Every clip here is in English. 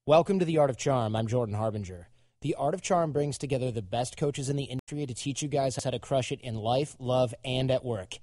Welcome to The Art of Charm. I'm Jordan Harbinger. The Art of Charm brings together the best coaches in the industry to teach you guys how to crush it in life, love, and at work.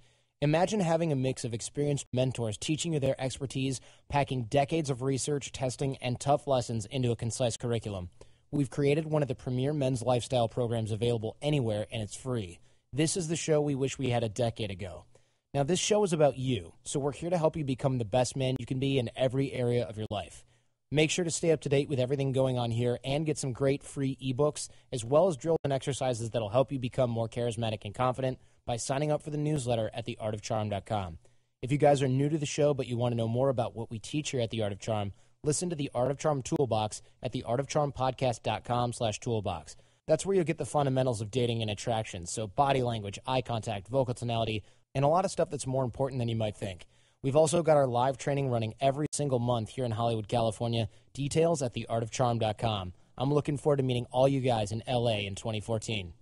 Imagine having a mix of experienced mentors teaching you their expertise, packing decades of research, testing, and tough lessons into a concise curriculum. We've created one of the premier men's lifestyle programs available anywhere, and it's free. This is the show we wish we had a decade ago. Now, this show is about you, so we're here to help you become the best man you can be in every area of your life. Make sure to stay up to date with everything going on here and get some great free ebooks, as well as drills and exercises that'll help you become more charismatic and confident by signing up for the newsletter at theartofcharm.com. If you guys are new to the show but you want to know more about what we teach here at The Art of Charm, listen to the Art of Charm Toolbox at theartofcharmpodcast.com/toolbox. That's where you'll get the fundamentals of dating and attraction, so body language, eye contact, vocal tonality, and a lot of stuff that's more important than you might think. We've also got our live training running every single month here in Hollywood, California. Details at theartofcharm.com. I'm looking forward to meeting all you guys in LA in 2014.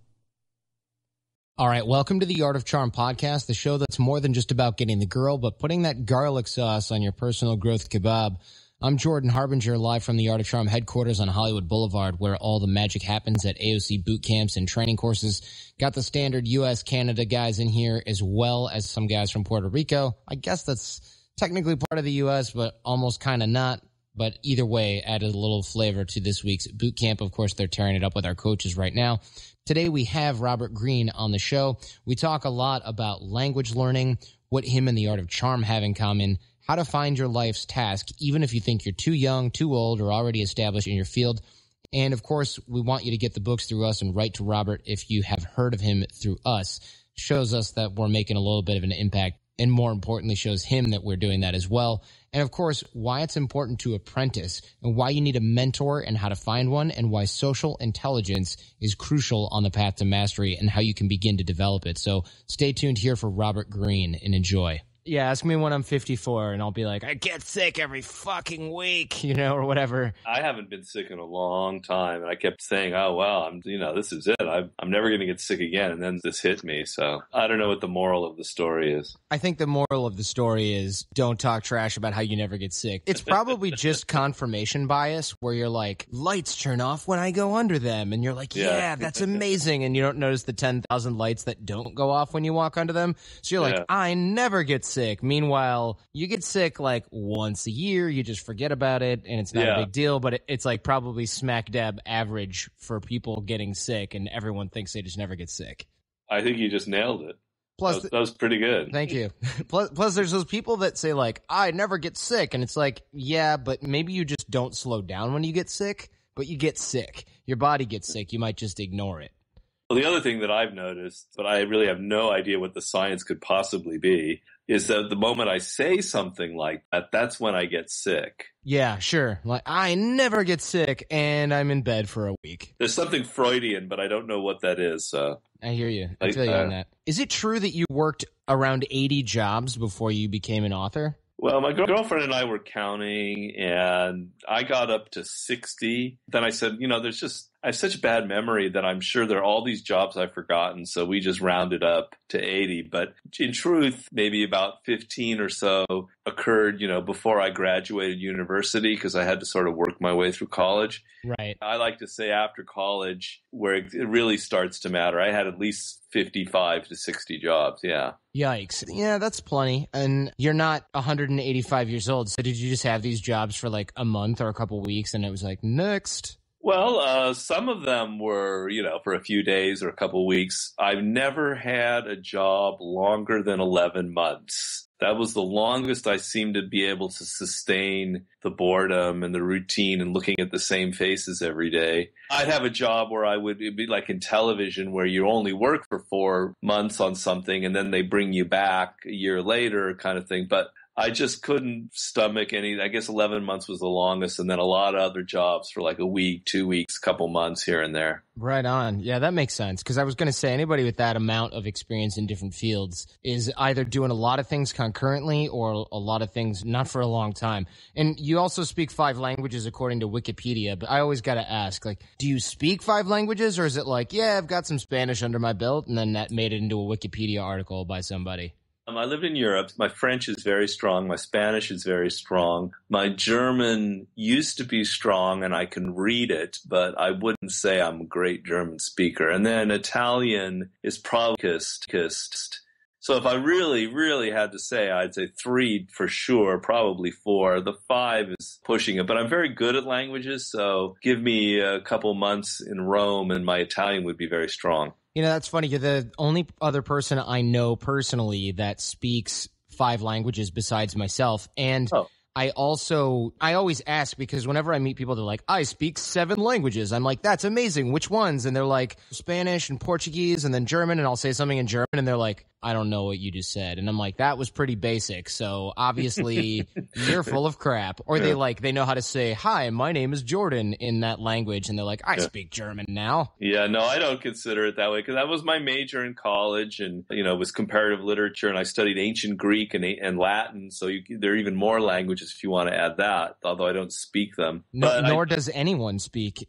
All right, welcome to the Art of Charm podcast, the show that's more than just about getting the girl, but putting that garlic sauce on your personal growth kebab. I'm Jordan Harbinger, live from the Art of Charm headquarters on Hollywood Boulevard, where all the magic happens at AOC boot camps and training courses. Got the standard U.S., Canada guys in here, as well as some guys from Puerto Rico. I guess that's technically part of the U.S., but almost kind of not. But either way, added a little flavor to this week's boot camp. Of course, they're tearing it up with our coaches right now. Today, we have Robert Greene on the show. We talk a lot about language learning, what him and the Art of Charm have in common, how to find your life's task, even if you think you're too young, too old, or already established in your field. And, of course, we want you to get the books through us and write to Robert if you have heard of him through us. Shows us that we're making a little bit of an impact, and more importantly, shows him that we're doing that as well. And, of course, why it's important to apprentice and why you need a mentor and how to find one, and why social intelligence is crucial on the path to mastery and how you can begin to develop it. So stay tuned here for Robert Greene and enjoy. Yeah, ask me when I'm 54, and I'll be like, I get sick every fucking week, or whatever. I haven't been sick in a long time, and I kept saying, oh, well, this is it. I'm never going to get sick again, and then this hit me, so I don't know what the moral of the story is. I think the moral of the story is don't talk trash about how you never get sick. It's probably just confirmation bias, where you're like, lights turn off when I go under them, and you're like, yeah, that's amazing, and you don't notice the 10,000 lights that don't go off when you walk under them, so you're like, I never get sick. Meanwhile, you get sick like once a year, you just forget about it, and it's not a big deal, but it's like probably smack dab average for people getting sick, and everyone thinks they just never get sick. I think you just nailed it. Plus, that was pretty good. Thank you. Plus, there's those people that say like, I never get sick, and it's like, yeah, but maybe you just don't slow down when you get sick, but you get sick. Your body gets sick. You might just ignore it. Well, the other thing that I've noticed, but I really have no idea what the science could possibly be, is that the moment I say something like that, that's when I get sick. Yeah, sure. Like, I never get sick, and I'm in bed for a week. There's something Freudian, but I don't know what that is. So I hear you. I feel you on that. Is it true that you worked around 80 jobs before you became an author? Well, my girlfriend and I were counting, and I got up to 60. Then I said, I have such bad memory that I'm sure there are all these jobs I've forgotten, so we just rounded up to 80. But in truth, maybe about 15 or so occurred, before I graduated university, because I had to sort of work my way through college. Right. I like to say after college, where it really starts to matter, I had at least 55 to 60 jobs, yeah. Yikes. Yeah, that's plenty. And you're not 185 years old, so did you just have these jobs for like a month or a couple weeks, and it was like, next? Well, some of them were, for a few days or a couple weeks. I've never had a job longer than 11 months. That was the longest I seemed to be able to sustain the boredom and the routine and looking at the same faces every day. I'd have a job where it'd be like in television, where you only work for 4 months on something and then they bring you back a year later kind of thing. But I just couldn't stomach any. I guess 11 months was the longest, and then a lot of other jobs for like a week, 2 weeks, couple months here and there. Right on. Yeah, that makes sense. Because I was going to say, anybody with that amount of experience in different fields is either doing a lot of things concurrently or a lot of things not for a long time. And you also speak 5 languages according to Wikipedia, but I always got to ask, like, do you speak 5 languages, or is it like, yeah, I've got some Spanish under my belt, and then that made it into a Wikipedia article by somebody? I lived in Europe. My French is very strong. My Spanish is very strong. My German used to be strong and I can read it, but I wouldn't say I'm a great German speaker. And then Italian is probably kissed. So if I really, really had to say, I'd say 3 for sure, probably 4. The 5 is pushing it, but I'm very good at languages. So give me a couple months in Rome and my Italian would be very strong. You know, that's funny. You're the only other person I know personally that speaks 5 languages besides myself. And I always ask because whenever I meet people, they're like, I speak 7 languages. I'm like, that's amazing. Which ones? And they're like, Spanish and Portuguese and then German. And I'll say something in German and they're like, I don't know what you just said. And I'm like, that was pretty basic. So obviously you're full of crap. Or they know how to say, hi, my name is Jordan in that language. And they're like, I speak German now. Yeah, no, I don't consider it that way because that was my major in college and, it was comparative literature and I studied ancient Greek and Latin. So there are even more languages if you want to add that, although I don't speak them. Nor does anyone speak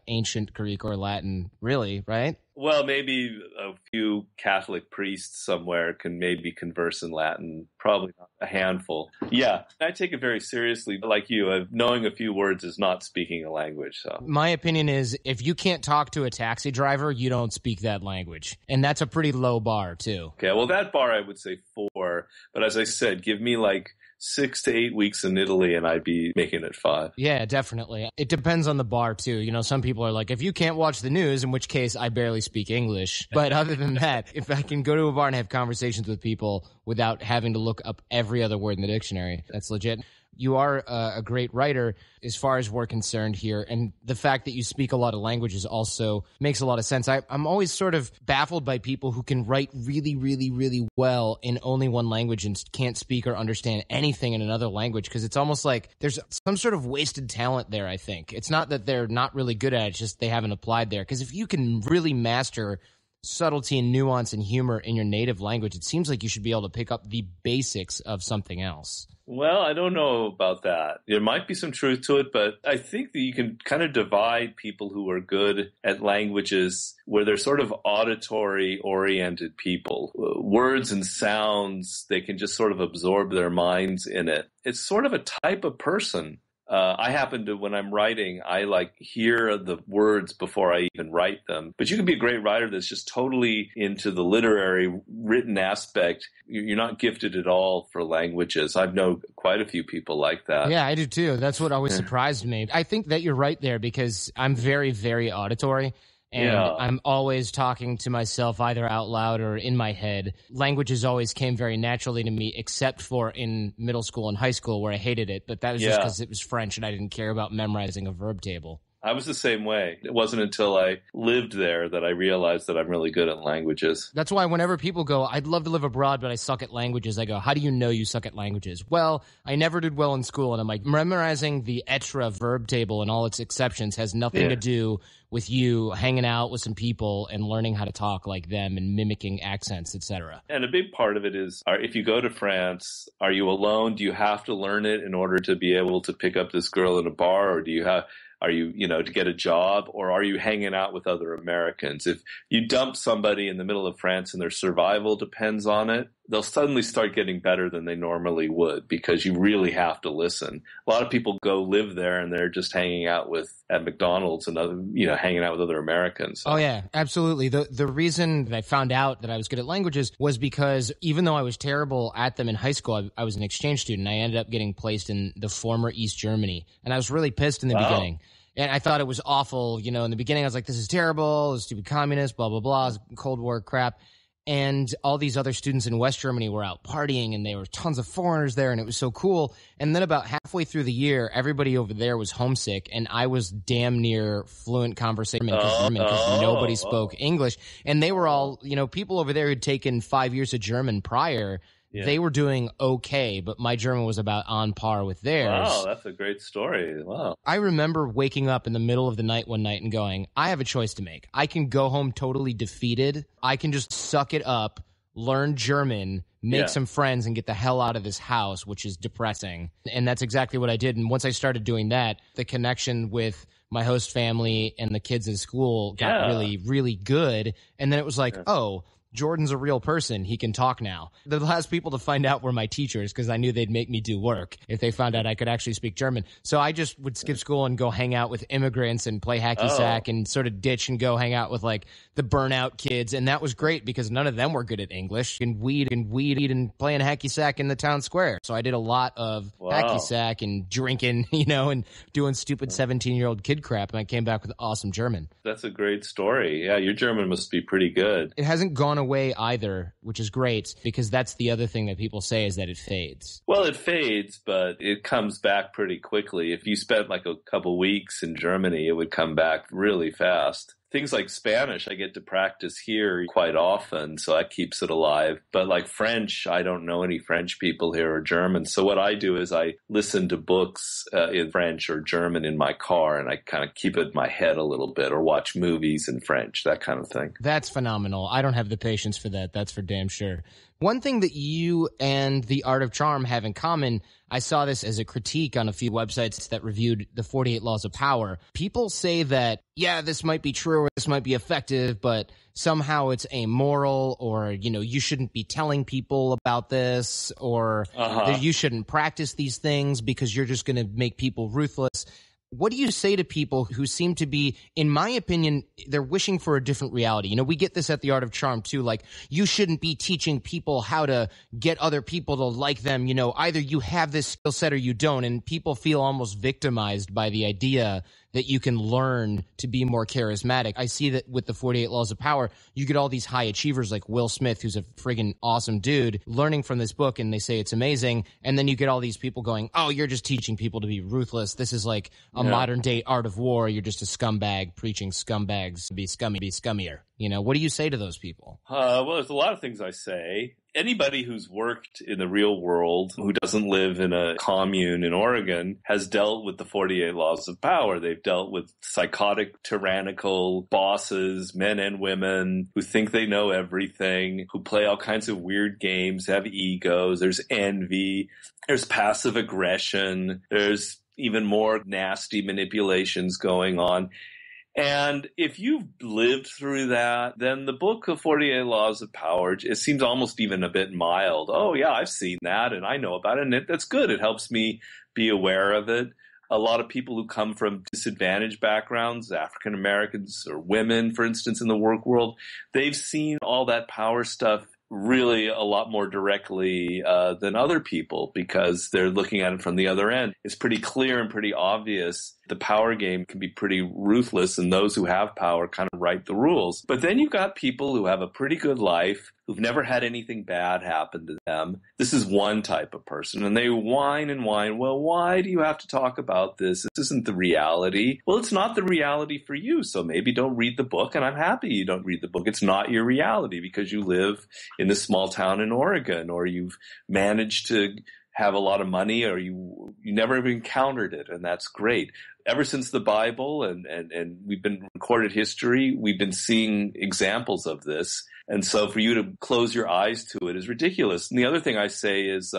ancient Greek or Latin, really, right? Well, maybe a few Catholic priests somewhere can maybe converse in Latin. Probably not a handful. Yeah, I take it very seriously. Like you, knowing a few words is not speaking a language. So my opinion is if you can't talk to a taxi driver, you don't speak that language. And that's a pretty low bar, too. Okay, well, that bar I would say 4. But as I said, give me like 6 to 8 weeks in Italy and I'd be making it 5. Yeah, definitely. It depends on the bar too. Some people are like, if you can't watch the news, in which case I barely speak English. But other than that, if I can go to a bar and have conversations with people without having to look up every other word in the dictionary, that's legit. You are a great writer as far as we're concerned here. And the fact that you speak a lot of languages also makes a lot of sense. I'm always sort of baffled by people who can write really, really, really well in only one language and can't speak or understand anything in another language because it's almost like there's some sort of wasted talent there, I think. It's not that they're not really good at it, it's just they haven't applied there. Because if you can really master subtlety and nuance and humor in your native language, it seems like you should be able to pick up the basics of something else. Well, I don't know about that. There might be some truth to it, but I think that you can kind of divide people who are good at languages where they're sort of auditory-oriented people. Words and sounds, they can just sort of absorb their minds in it. It's sort of a type of person. I happen to, when I'm writing, I hear the words before I even write them. But you can be a great writer that's just totally into the literary written aspect. You're not gifted at all for languages. I've known quite a few people like that. Yeah, I do too. That's what always surprised me. I think that you're right there because I'm very, very auditory. And I'm always talking to myself either out loud or in my head. Languages always came very naturally to me, except for in middle school and high school where I hated it. But that was just because it was French and I didn't care about memorizing a verb table. I was the same way. It wasn't until I lived there that I realized that I'm really good at languages. That's why whenever people go, I'd love to live abroad, but I suck at languages, I go, how do you know you suck at languages? Well, I never did well in school. And I'm like, memorizing the être verb table and all its exceptions has nothing to do with you hanging out with some people and learning how to talk like them and mimicking accents, etc. And a big part of it is, if you go to France, are you alone? Do you have to learn it in order to be able to pick up this girl in a bar? Or are you to get a job, or are you hanging out with other Americans? If you dump somebody in the middle of France and their survival depends on it, they'll suddenly start getting better than they normally would because you really have to listen. A lot of people go live there and they're just hanging out at McDonald's and hanging out with other Americans. Oh yeah, absolutely. The reason that I found out that I was good at languages was because even though I was terrible at them in high school, I was an exchange student. I ended up getting placed in the former East Germany, and I was really pissed in the beginning. And I thought it was awful. In the beginning, I was like, this is terrible, stupid communists, blah, blah, blah, Cold War crap. And all these other students in West Germany were out partying, and there were tons of foreigners there, and it was so cool. And then about halfway through the year, everybody over there was homesick, and I was damn near fluent conversation because nobody spoke English. And they were all, people over there who'd taken 5 years of German prior. Yeah. They were doing okay, but my German was about on par with theirs. Wow, that's a great story. Wow. I remember waking up in the middle of the night one night and going, I have a choice to make. I can go home totally defeated. I can just suck it up, learn German, make some friends, and get the hell out of this house, which is depressing. And that's exactly what I did. And once I started doing that, the connection with my host family and the kids at school got really, really good. And then it was like, Jordan's a real person. He can talk now. The last people to find out were my teachers because I knew they'd make me do work if they found out I could actually speak German. So I just would skip school and go hang out with immigrants and play hacky sack and sort of ditch and go hang out with like the burnout kids. And that was great because none of them were good at English and weed and playing hacky sack in the town square. So I did a lot of hacky sack and drinking, and doing stupid 17-year-old kid crap. And I came back with awesome German. That's a great story. Yeah, your German must be pretty good. It hasn't gone away either, which is great because that's the other thing that people say is that it fades. Well, it fades, but it comes back pretty quickly. If you spent like a couple weeks in Germany, it would come back really fast. Things like Spanish, I get to practice here quite often, so that keeps it alive. But like French, I don't know any French people here or German. So what I do is I listen to books in French or German in my car, and I kind of keep it in my head a little bit, or watch movies in French, that kind of thing. That's phenomenal. I don't have the patience for that. That's for damn sure. One thing that you and The Art of Charm have in common, I saw this as a critique on a few websites that reviewed the 48 Laws of Power. People say that, yeah, this might be true or this might be effective, but somehow it's amoral, or, you shouldn't be telling people about this, or that you shouldn't practice these things because you're just going to make people ruthless. What do you say to people who seem to be, in my opinion, they're wishing for a different reality? We get this at The Art of Charm too, like you shouldn't be teaching people how to get other people to like them. Either you have this skill set or you don't, and people feel almost victimized by the idea that you can learn to be more charismatic. I see that with the 48 Laws of Power, you get all these high achievers like Will Smith, who's a friggin' awesome dude, learning from this book, and they say it's amazing. And then you get all these people going, oh, you're just teaching people to be ruthless. This is like a modern-day art of war. You're just a scumbag preaching scumbags be scummier. What do you say to those people? Well, there's a lot of things I say. Anybody who's worked in the real world, who doesn't live in a commune in Oregon, has dealt with the 48 Laws of Power. They've dealt with psychotic, tyrannical bosses, men and women, who think they know everything, who play all kinds of weird games, have egos, there's envy, there's passive aggression, there's even more nasty manipulations going on. And if you've lived through that, then the book of 48 Laws of Power, it seems almost even a bit mild. Oh, yeah, I've seen that and I know about it, and that's good. It helps me be aware of it. A lot of people who come from disadvantaged backgrounds, African Americans or women, for instance, in the work world, they've seen all that power stuff really a lot more directly than other people because they're looking at it from the other end. It's pretty clear and pretty obvious. The power game can be pretty ruthless, and those who have power kind of write the rules. But then you've got people who have a pretty good life, who've never had anything bad happen to them. This is one type of person, and they whine and whine. Well, why do you have to talk about this? This isn't the reality. Well, it's not the reality for you, so maybe don't read the book, and I'm happy you don't read the book. It's not your reality because you live in this small town in Oregon, or you've managed to have a lot of money, or you never even encountered it, and that's great. Ever since the Bible and we've been recorded history, we've been seeing examples of this. And so for you to close your eyes to it is ridiculous. And the other thing I say is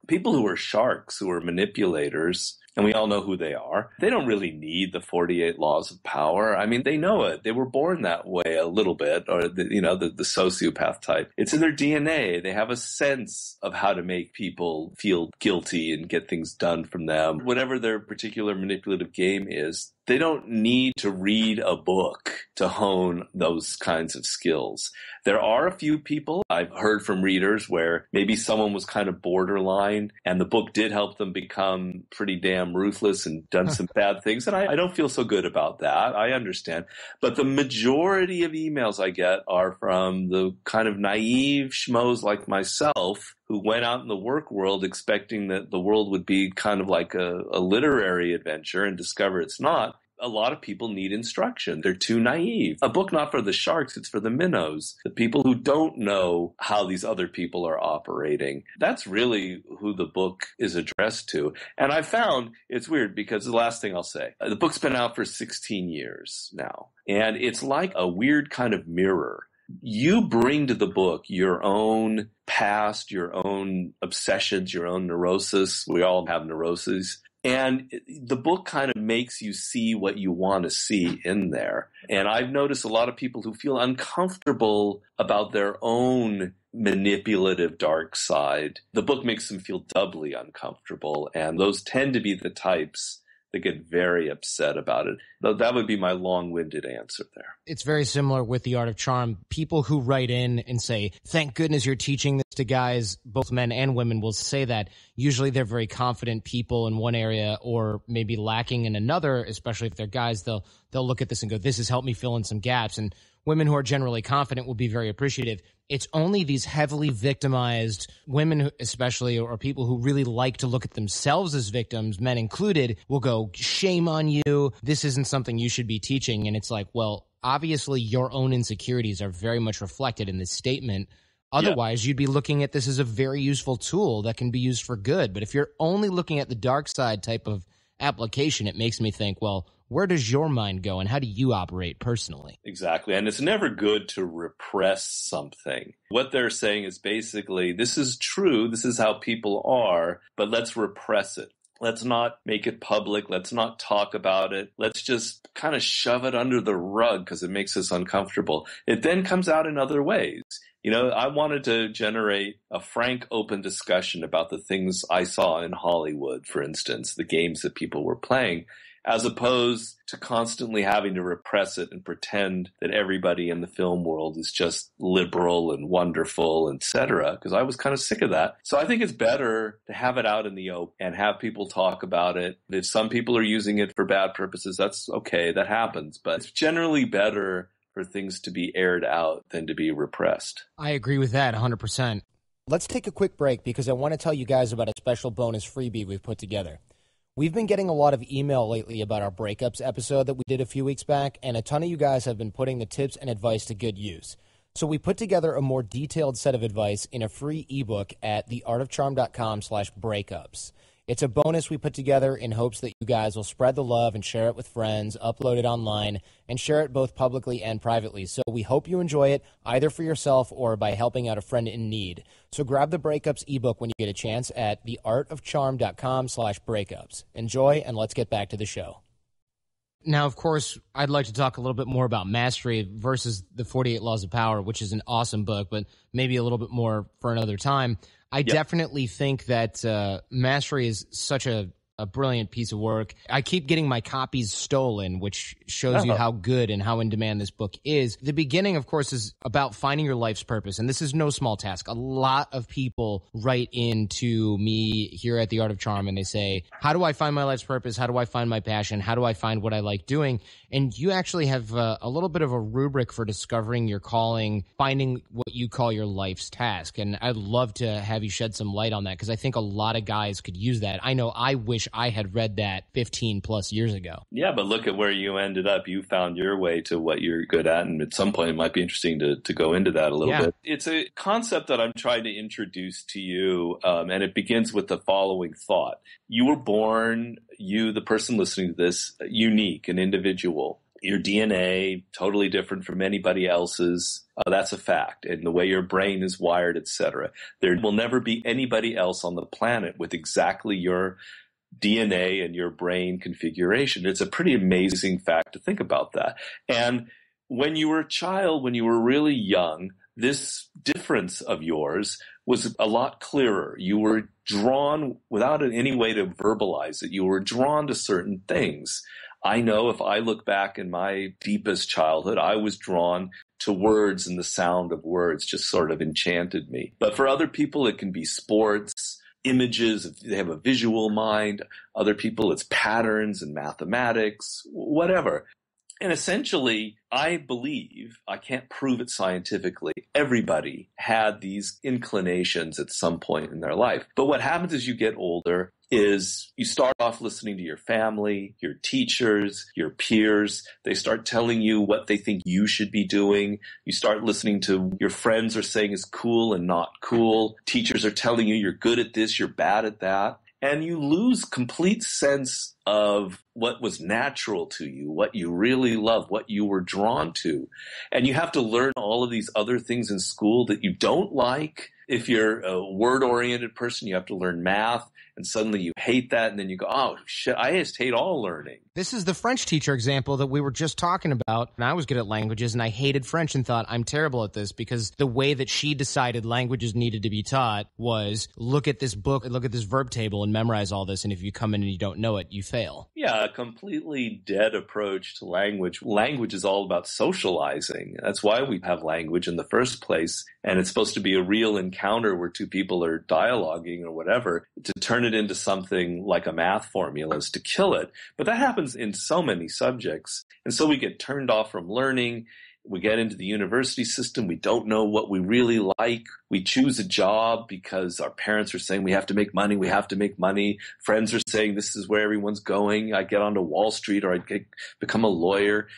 people who are sharks, who are manipulators, and we all know who they are, they don't really need the 48 Laws of Power. I mean, they know it. They were born that way a little bit, or the sociopath type. It's in their DNA. They have a sense of how to make people feel guilty and get things done from them. Whatever their particular manipulative game is, they don't need to read a book to hone those kinds of skills. There are a few people I've heard from readers where maybe someone was kind of borderline and the book did help them become pretty damn ruthless and done some bad things. And I don't feel so good about that. I understand. But the majority of emails I get are from the kind of naive schmoes like myself who went out in the work world expecting that the world would be kind of like a literary adventure and discover it's not. A lot of people need instruction. They're too naive. A book not for the sharks, it's for the minnows, the people who don't know how these other people are operating. That's really who the book is addressed to. And I found it's weird because the last thing I'll say, the book's been out for 16 years now, and it's like a weird kind of mirror. You bring to the book your own past, your own obsessions, your own neurosis. We all have neuroses. And the book kind of makes you see what you want to see in there. And I've noticed a lot of people who feel uncomfortable about their own manipulative dark side. The book makes them feel doubly uncomfortable. And those tend to be the types that get very upset about it. That would be my long-winded answer there. It's very similar with The Art of Charm. People who write in and say, thank goodness you're teaching this to guys, both men and women, will say that. Usually they're very confident people in one area or maybe lacking in another, especially if they're guys. They'll look at this and go, this has helped me fill in some gaps. And women who are generally confident will be very appreciative. It's only these heavily victimized women, especially, or people who really like to look at themselves as victims, men included, will go, shame on you. This isn't something you should be teaching. And it's like, well, obviously your own insecurities are very much reflected in this statement. Otherwise, You'd be looking at this as a very useful tool that can be used for good. But if you're only looking at the dark side type of application, it makes me think, well, where does your mind go and how do you operate personally? Exactly. And it's never good to repress something. What they're saying is basically, this is true, this is how people are, but let's repress it. Let's not make it public. Let's not talk about it. Let's just kind of shove it under the rug because it makes us uncomfortable. It then comes out in other ways. You know, I wanted to generate a frank, open discussion about the things I saw in Hollywood, for instance, the games that people were playing, as opposed to constantly having to repress it and pretend that everybody in the film world is just liberal and wonderful, etc. Because I was kind of sick of that. So I think it's better to have it out in the open and have people talk about it. If some people are using it for bad purposes, that's okay, that happens. But it's generally better for things to be aired out than to be repressed. I agree with that 100%. Let's take a quick break because I want to tell you guys about a special bonus freebie we've put together. We've been getting a lot of email lately about our breakups episode that we did a few weeks back, and a ton of you guys have been putting the tips and advice to good use. So we put together a more detailed set of advice in a free ebook at theartofcharm.com/breakups. It's a bonus we put together in hopes that you guys will spread the love and share it with friends, upload it online, and share it both publicly and privately. So we hope you enjoy it, either for yourself or by helping out a friend in need. So grab the Breakups ebook when you get a chance at theartofcharm.com/breakups. Enjoy, and let's get back to the show. Now, of course, I'd like to talk a little bit more about Mastery versus the 48 Laws of Power, which is an awesome book, but maybe a little bit more for another time. I definitely think that Mastery is such a brilliant piece of work. I keep getting my copies stolen, which shows you how good and how in demand this book is. The beginning, of course, is about finding your life's purpose, and this is no small task. A lot of people write into me here at The Art of Charm, and they say, how do I find my life's purpose? How do I find my passion? How do I find what I like doing? And you actually have a little bit of a rubric for discovering your calling, finding what you call your life's task. And I'd love to have you shed some light on that because I think a lot of guys could use that. I know I wish I had read that 15 plus years ago. Yeah, but look at where you ended up. You found your way to what you're good at. And at some point, it might be interesting to go into that a little bit. It's a concept that I'm trying to introduce to you. And it begins with the following thought. You were born, you, the person listening to this, unique, an individual. Your DNA, totally different from anybody else's. That's a fact. And the way your brain is wired, etc. There will never be anybody else on the planet with exactly your DNA and your brain configuration. It's a pretty amazing fact to think about that. And when you were a child, when you were really young, this difference of yours was a lot clearer. You were drawn, without any way to verbalize it, you were drawn to certain things. I know if I look back in my deepest childhood, I was drawn to words, and the sound of words just sort of enchanted me. But for other people, it can be sports, images, if they have a visual mind. Other people, it's patterns and mathematics, whatever. And essentially, I believe, I can't prove it scientifically, everybody had these inclinations at some point in their life. But what happens as you get older is you start off listening to your family, your teachers, your peers. They start telling you what they think you should be doing. You start listening to your friends are saying is cool and not cool. Teachers are telling you you're good at this, you're bad at that. And you lose complete sense of what was natural to you, what you really love, what you were drawn to. And you have to learn all of these other things in school that you don't like, If you're a word-oriented person, you have to learn math, and suddenly you hate that, and then you go, oh, shit, I just hate all learning. This is the French teacher example that we were just talking about. And I was good at languages, and I hated French and thought, I'm terrible at this, because the way that she decided languages needed to be taught was look at this book, look at this verb table, and memorize all this, and if you come in and you don't know it, you fail. Yeah, a completely dead approach to language. Language is all about socializing. That's why we have language in the first place, and it's supposed to be a real encounter where two people are dialoguing or whatever. To turn it into something like a math formula is to kill it. But that happens in so many subjects. And so we get turned off from learning. We get into the university system. We don't know what we really like. We choose a job because our parents are saying we have to make money. We have to make money. Friends are saying this is where everyone's going. I get onto Wall Street or I become a lawyer.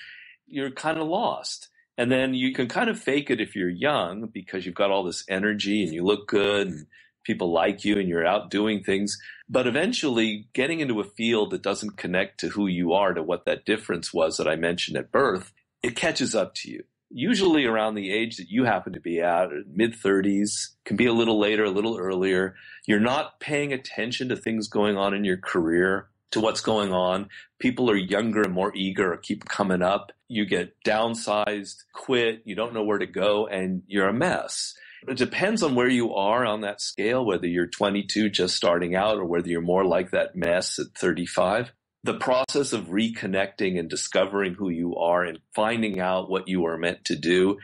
You're kind of lost. And then you can kind of fake it if you're young because you've got all this energy and you look good and people like you and you're out doing things. But eventually getting into a field that doesn't connect to who you are, to what that difference was that I mentioned at birth, it catches up to you. Usually around the age that you happen to be at, mid-30s, can be a little later, a little earlier. You're not paying attention to things going on in your career, to what's going on. People are younger and more eager or keep coming up. You get downsized, quit, you don't know where to go, and you're a mess. It depends on where you are on that scale, whether you're 22 just starting out or whether you're more like that mess at 35. The process of reconnecting and discovering who you are and finding out what you are meant to do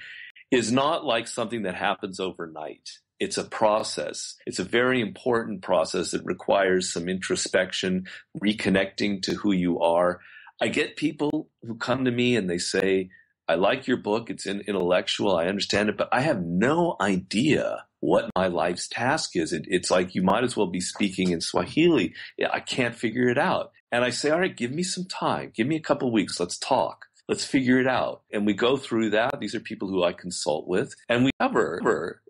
is not like something that happens overnight. It's a process. It's a very important process that requires some introspection, reconnecting to who you are. I get people who come to me and they say, I like your book. It's intellectual. I understand it, but I have no idea what my life's task is. It's like you might as well be speaking in Swahili. I can't figure it out. And I say, all right, give me some time. Give me a couple of weeks. Let's talk. Let's figure it out. And we go through that. These are people who I consult with. And we cover,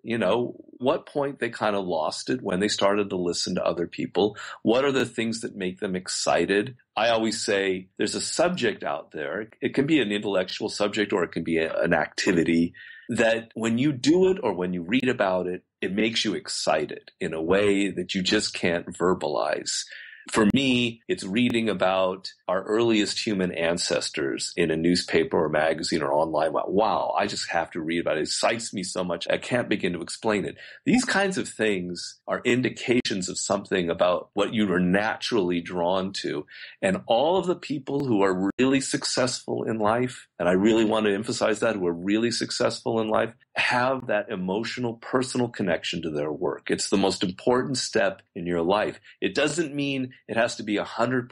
what point they kind of lost it when they started to listen to other people. What are the things that make them excited? I always say there's a subject out there. It can be an intellectual subject or it can be an activity that when you do it or when you read about it, it makes you excited in a way that you just can't verbalize. For me, it's reading about our earliest human ancestors in a newspaper or magazine or online. Wow, I just have to read about it. It excites me so much, I can't begin to explain it. These kinds of things are indications of something about what you are naturally drawn to. And all of the people who are really successful in life, and I really want to emphasize that, who are really successful in life, have that emotional, personal connection to their work. It's the most important step in your life. It doesn't mean it has to be 100%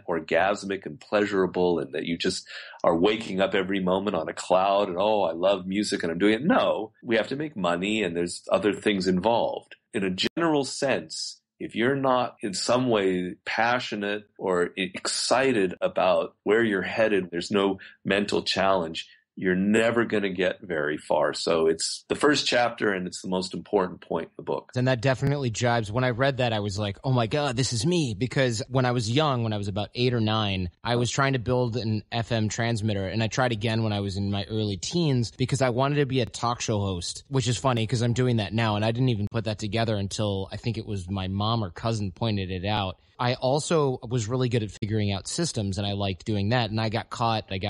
orgasmic and pleasurable and that you just are waking up every moment on a cloud and, oh, I love music and I'm doing it. No, we have to make money and there's other things involved. In a general sense, if you're not in some way passionate or excited about where you're headed, there's no mental challenge, you're never going to get very far. So it's the first chapter and it's the most important point in the book. And that definitely jibes. When I read that, I was like, oh my God, this is me. Because when I was young, when I was about 8 or 9, I was trying to build an FM transmitter. And I tried again when I was in my early teens because I wanted to be a talk show host, which is funny because I'm doing that now. And I didn't even put that together until I think it was my mom or cousin pointed it out. I also was really good at figuring out systems, and I liked doing that. And I got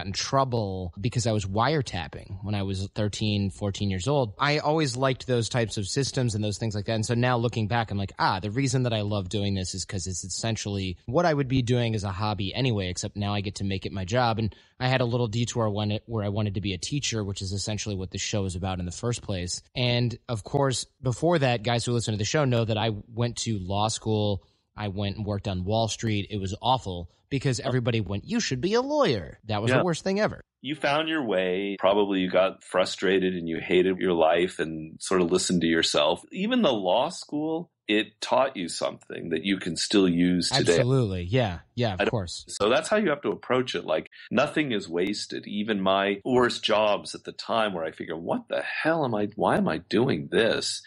in trouble because I was wiretapping when I was 13, 14 years old. I always liked those types of systems and those things like that. And so now looking back, I'm like, the reason that I love doing this is because it's essentially what I would be doing as a hobby anyway, except now I get to make it my job. And I had a little detour where I wanted to be a teacher, which is essentially what the show is about in the first place. And of course, before that, guys who listen to the show know that I went to law school. I went and worked on Wall Street. It was awful because everybody went, you should be a lawyer. That was the worst thing ever. You found your way. Probably you got frustrated and you hated your life and sort of listened to yourself. Even the law school, it taught you something that you can still use today. Absolutely. Yeah, of course. So that's how you have to approach it. Like nothing is wasted. Even my worst jobs at the time where I figure, what the hell why am I doing this?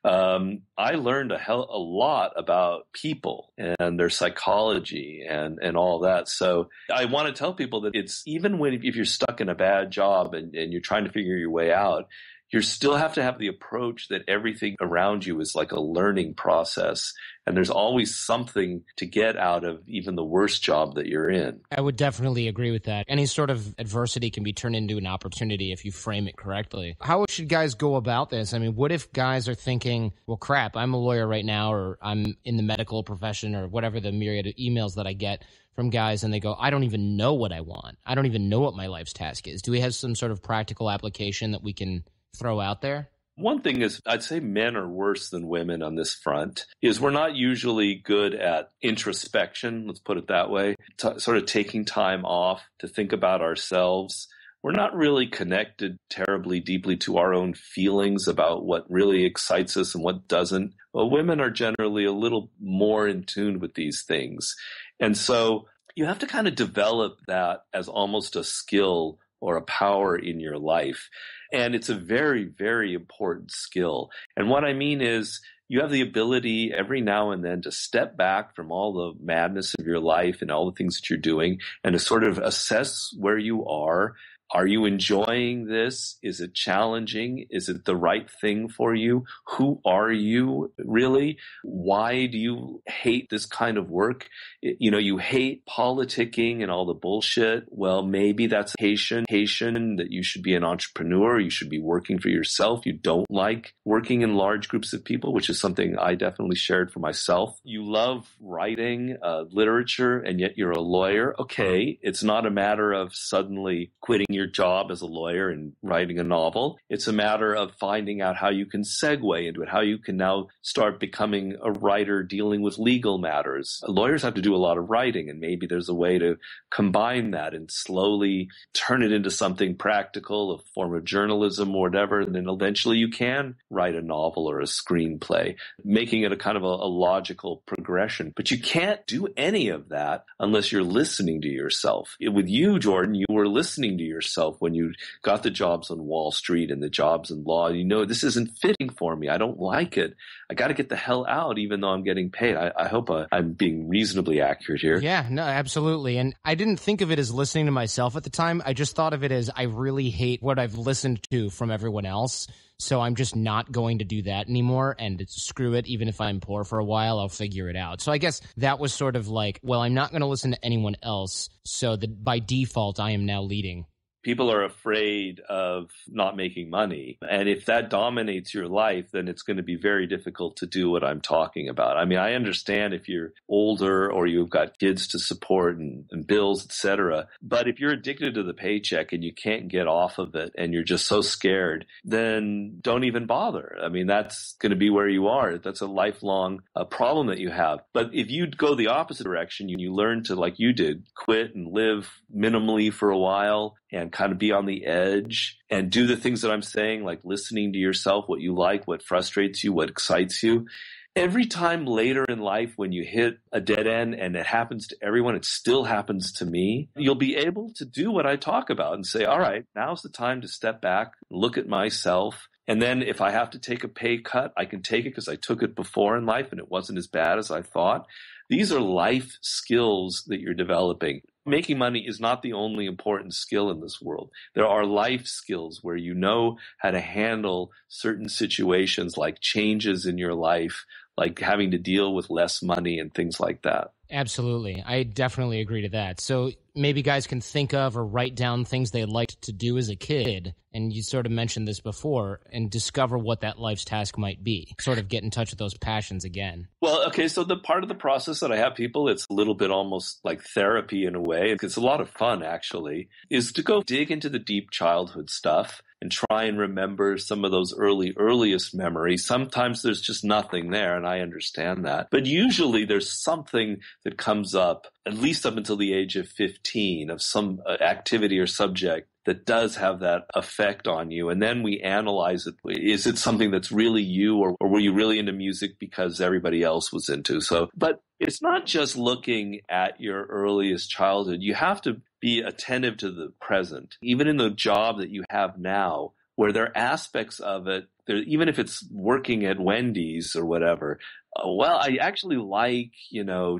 I learned a lot about people and their psychology and all that. So I want to tell people that it's even if you're stuck in a bad job and you're trying to figure your way out, you still have to have the approach that everything around you is like a learning process. And there's always something to get out of even the worst job that you're in. I would definitely agree with that. Any sort of adversity can be turned into an opportunity if you frame it correctly. How should guys go about this? I mean, what if guys are thinking, well, crap, I'm a lawyer right now, or I'm in the medical profession, or whatever the myriad of emails that I get from guys, and they go, I don't even know what I want. I don't even know what my life's task is. Do we have some sort of practical application that we can throw out there? One thing is, I'd say men are worse than women on this front, is we're not usually good at introspection, let's put it that way, sort of taking time off to think about ourselves. We're not really connected terribly deeply to our own feelings about what really excites us and what doesn't. Well, women are generally a little more in tune with these things. And so you have to kind of develop that as almost a skill or a power in your life. And it's a very, very important skill. And what I mean is you have the ability every now and then to step back from all the madness of your life and all the things that you're doing and to sort of assess where you are. Are you enjoying this? Is it challenging? Is it the right thing for you? Who are you really? Why do you hate this kind of work? You hate politicking and all the bullshit. Well, maybe that's Haitian, that you should be an entrepreneur. You should be working for yourself. You don't like working in large groups of people, which is something I definitely shared for myself. You love writing, literature, and yet you're a lawyer. Okay, it's not a matter of suddenly quitting your job as a lawyer and writing a novel. It's a matter of finding out how you can segue into it, how you can now start becoming a writer dealing with legal matters. Lawyers have to do a lot of writing, and maybe there's a way to combine that and slowly turn it into something practical, a form of journalism or whatever, and then eventually you can write a novel or a screenplay, making it a kind of a logical progression. But you can't do any of that unless you're listening to yourself. With you, Jordan, you were listening to yourself when you got the jobs on Wall Street and the jobs in law. This isn't fitting for me. I don't like it. I got to get the hell out even though I'm getting paid. I hope I'm being reasonably accurate here. Yeah, no, absolutely. And I didn't think of it as listening to myself at the time. I just thought of it as I really hate what I've listened to from everyone else. So I'm just not going to do that anymore, and screw it. Even if I'm poor for a while, I'll figure it out. So I guess that was sort of like, well, I'm not going to listen to anyone else, so that by default, I am now leading. People are afraid of not making money. And if that dominates your life, then it's going to be very difficult to do what I'm talking about. I mean, I understand if you're older or you've got kids to support and bills, etc. But if you're addicted to the paycheck and you can't get off of it and you're just so scared, then don't even bother. I mean, that's going to be where you are. That's a lifelong problem that you have. But if you go the opposite direction, you learn to, like you did, quit and live minimally for a while and kind of be on the edge and do the things that I'm saying, like listening to yourself, what you like, what frustrates you, what excites you. Every time later in life when you hit a dead end, and it happens to everyone, it still happens to me, you'll be able to do what I talk about and say, all right, now's the time to step back, look at myself. And then if I have to take a pay cut, I can take it because I took it before in life and it wasn't as bad as I thought. These are life skills that you're developing. Making money is not the only important skill in this world. There are life skills where you know how to handle certain situations like changes in your life, like having to deal with less money and things like that. Absolutely. I definitely agree to that. So maybe guys can think of or write down things they liked to do as a kid, and you sort of mentioned this before, and discover what that life's task might be. Sort of get in touch with those passions again. Well, okay, so the part of the process that I have people, it's a little bit almost like therapy in a way. It's a lot of fun, actually, is to go dig into the deep childhood stuff and try and remember some of those earliest memories. Sometimes there's just nothing there, and I understand that. But usually there's something that comes up, at least up until the age of 15, of some activity or subject that does have that effect on you. And then we analyze it. Is it something that's really you, or were you really into music because everybody else was into? But it's not just looking at your earliest childhood. You have to be attentive to the present, even in the job that you have now, where there are aspects of it, even if it's working at Wendy's or whatever. Well, I actually like,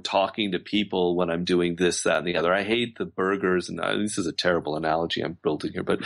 talking to people when I'm doing this, that, and the other. I hate the burgers, and this is a terrible analogy I'm building here, but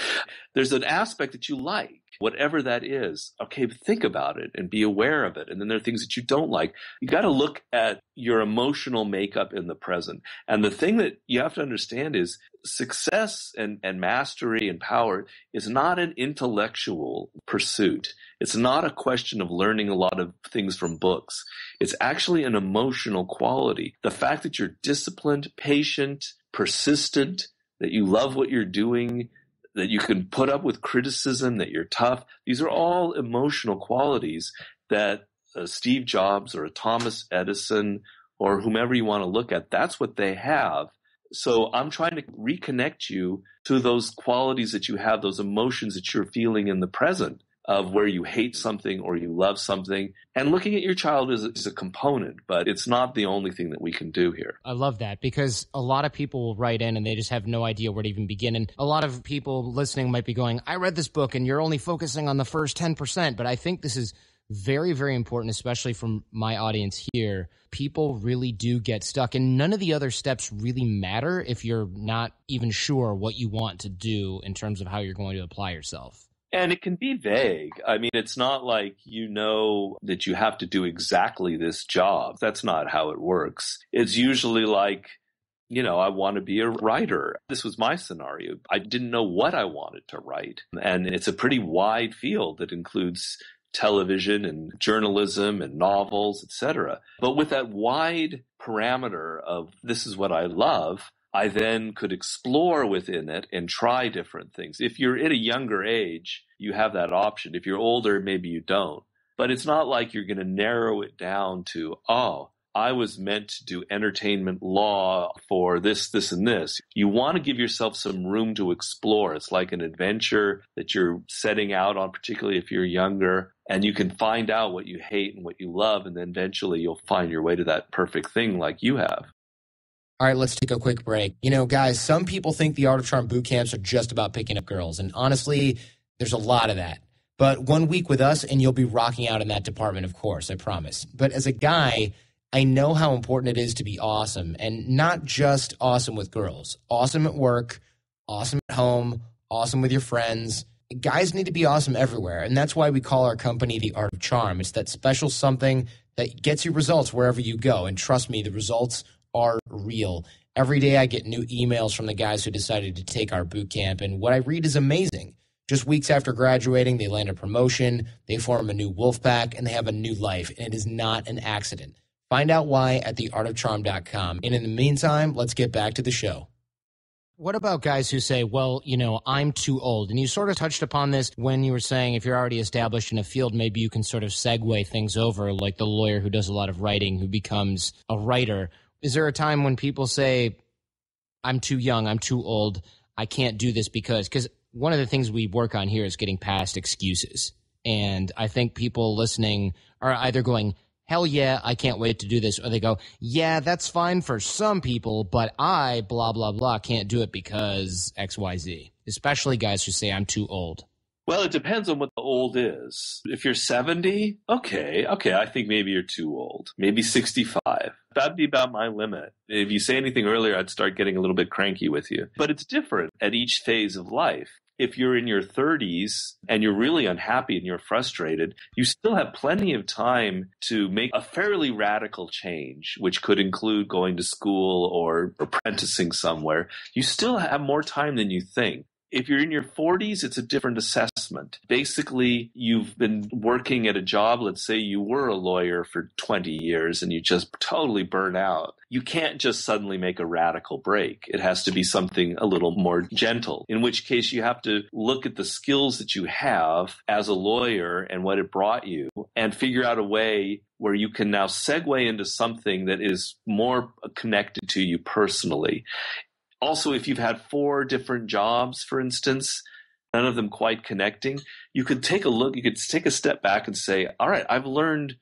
there's an aspect that you like. whatever that is. Okay, think about it and be aware of it. And then there are things that you don't like. You got to look at your emotional makeup in the present. And the thing that you have to understand is success and mastery and power is not an intellectual pursuit. It's not a question of learning a lot of things from books. It's actually an emotional quality. The fact that you're disciplined, patient, persistent, that you love what you're doing, that you can put up with criticism, that you're tough. These are all emotional qualities that Steve Jobs or a Thomas Edison or whomever you want to look at, that's what they have. So I'm trying to reconnect you to those qualities that you have, those emotions that you're feeling in the present of where you hate something or you love something. And looking at your child is a component, but it's not the only thing that we can do here. I love that, because a lot of people will write in and they just have no idea where to even begin. And a lot of people listening might be going, I read this book and you're only focusing on the first 10%. But I think this is very, very important, especially from my audience here. People really do get stuck, and none of the other steps really matter if you're not even sure what you want to do in terms of how you're going to apply yourself. And it can be vague. I mean, it's not like you know that you have to do exactly this job. That's not how it works. It's usually like, I want to be a writer. This was my scenario. I didn't know what I wanted to write. And it's a pretty wide field that includes television and journalism and novels, etc. But with that wide parameter of this is what I love, I then could explore within it and try different things. If you're at a younger age, you have that option. If you're older, maybe you don't. But it's not like you're going to narrow it down to, I was meant to do entertainment law for this, this, and this. You want to give yourself some room to explore. It's like an adventure that you're setting out on, particularly if you're younger, and you can find out what you hate and what you love, and then eventually you'll find your way to that perfect thing like you have. All right, let's take a quick break. Guys, some people think the Art of Charm boot camps are just about picking up girls, and honestly, there's a lot of that. But 1 week with us, and you'll be rocking out in that department, of course, I promise. But as a guy, I know how important it is to be awesome, and not just awesome with girls. Awesome at work, awesome at home, awesome with your friends. Guys need to be awesome everywhere, and that's why we call our company the Art of Charm. It's that special something that gets you results wherever you go, and trust me, the results are real. Every day I get new emails from the guys who decided to take our boot camp, and what I read is amazing. Just weeks after graduating, they land a promotion, they form a new wolf pack, and they have a new life, and it is not an accident. Find out why at theartofcharm.com. And in the meantime, let's get back to the show. What about guys who say, well, I'm too old? And you sort of touched upon this when you were saying if you're already established in a field, maybe you can sort of segue things over, like the lawyer who does a lot of writing who becomes a writer. Is there a time when people say, I'm too young, I'm too old, I can't do this because one of the things we work on here is getting past excuses. And I think people listening are either going, hell yeah, I can't wait to do this, or they go, yeah, that's fine for some people, but I, blah, blah, blah, can't do it because X, Y, Z. Especially guys who say I'm too old. Well, it depends on what the old is. If you're 70, okay, I think maybe you're too old. Maybe 65. That'd be about my limit. If you say anything earlier, I'd start getting a little bit cranky with you. But it's different at each phase of life. If you're in your 30s and you're really unhappy and you're frustrated, you still have plenty of time to make a fairly radical change, which could include going to school or apprenticing somewhere. You still have more time than you think. If you're in your 40s, it's a different assessment. Basically, you've been working at a job. Let's say you were a lawyer for 20 years and you just totally burn out. You can't just suddenly make a radical break. It has to be something a little more gentle, in which case you have to look at the skills that you have as a lawyer and what it brought you and figure out a way where you can now segue into something that is more connected to you personally. Also, if you've had 4 different jobs, for instance, none of them quite connecting, you could take a look, you could take a step back and say, all right, I've learned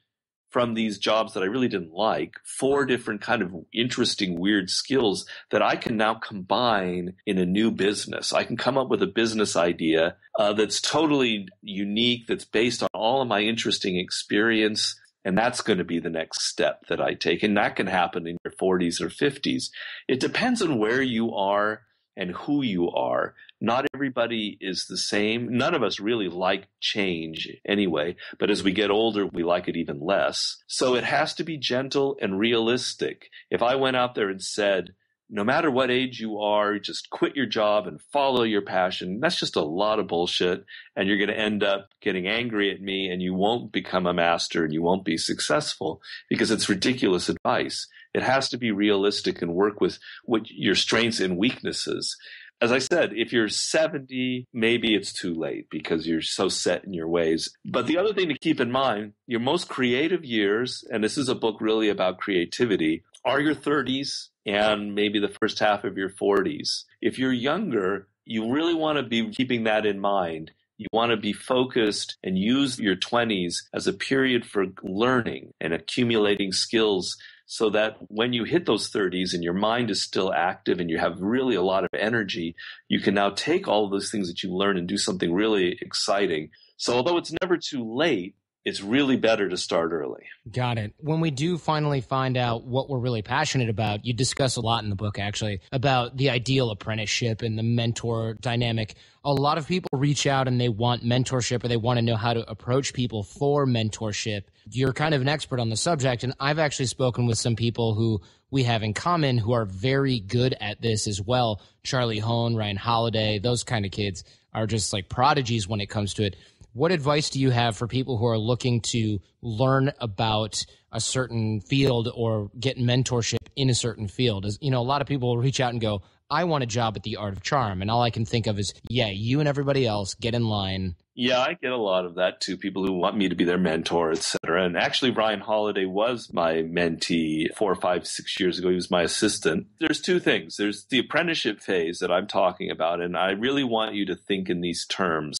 from these jobs that I really didn't like 4 different kind of interesting, weird skills that I can now combine in a new business. I can come up with a business idea that's totally unique, that's based on all of my interesting experience. And that's going to be the next step that I take. And that can happen in your 40s or 50s. It depends on where you are and who you are. Not everybody is the same. None of us really like change anyway, but as we get older, we like it even less. So it has to be gentle and realistic. If I went out there and said, no matter what age you are, just quit your job and follow your passion, that's just a lot of bullshit. And you're going to end up getting angry at me and you won't become a master and you won't be successful because it's ridiculous advice. It has to be realistic and work with what your strengths and weaknesses. As I said, if you're 70, maybe it's too late because you're so set in your ways. But the other thing to keep in mind, your most creative years, and this is a book really about creativity, are your 30s and maybe the first half of your 40s. If you're younger, you really want to be keeping that in mind. You want to be focused and use your 20s as a period for learning and accumulating skills so that when you hit those 30s and your mind is still active and you have really a lot of energy, you can now take all of those things that you learn and do something really exciting. So although it's never too late, it's really better to start early. Got it. When we do finally find out what we're really passionate about, you discuss a lot in the book, actually, about the ideal apprenticeship and the mentor dynamic. A lot of people reach out and they want mentorship or they want to know how to approach people for mentorship. You're kind of an expert on the subject, and I've actually spoken with some people who we have in common who are very good at this as well. Charlie Hone, Ryan Holiday, those kind of kids are just like prodigies when it comes to it. What advice do you have for people who are looking to learn about a certain field or get mentorship in a certain field? As, you know, a lot of people will reach out and go, I want a job at the Art of Charm. And all I can think of is, yeah, you and everybody else get in line. Yeah, I get a lot of that too. People who want me to be their mentor, et cetera. And actually, Ryan Holiday was my mentee 4, 5, 6 years ago. He was my assistant. There's two things. There's the apprenticeship phase that I'm talking about. And I really want you to think in these terms.